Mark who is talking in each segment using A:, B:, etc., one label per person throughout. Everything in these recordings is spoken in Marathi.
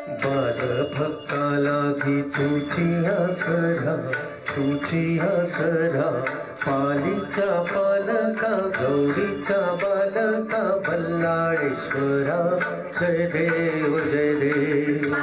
A: बालभक्ता लागी तुझी आसरा पालीचा पालका गौरीचा बालका बल्लाळेश्वरा जय देव जय देव.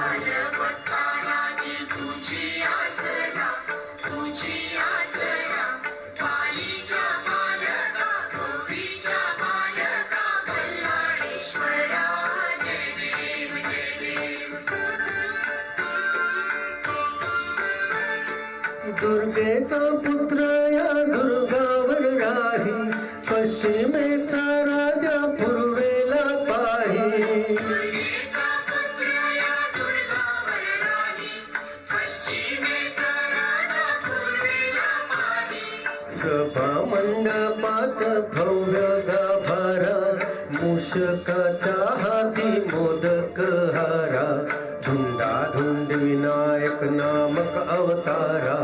A: दुर्गेचा पुत्र या दुर्गावर राही पश्चिमेचा राजा पूर्वेला पाही. सभा मंडपात भव्य गाभारा मूषकाच्या हाती मोदक हारा धुंडाधुंड विनायक नामक अवतारा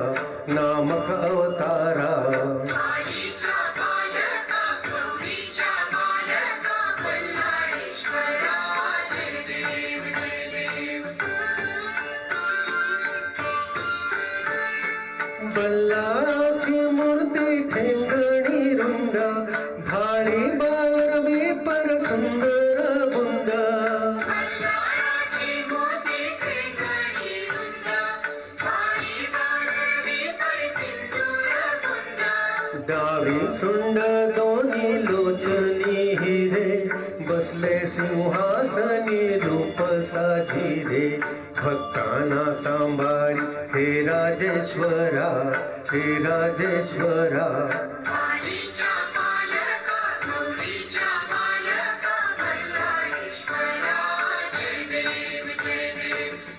A: बल्लाची मूर्ती ठेंगणी रुंदा भाळी बारवी पर सुंदर बुंदा. डावी सुंड दोन्ही लोचनी हिरे बसले सिंहासनी रूप साजिरे भक्तांना सांभाळी हे राजेश्वरा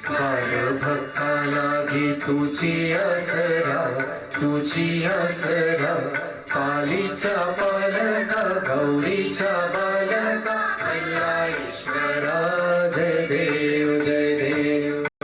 A: बालभक्ता लागी तुझी आसरा पालीचा पालका गौरीचा बालका बल्लाळेश्वरा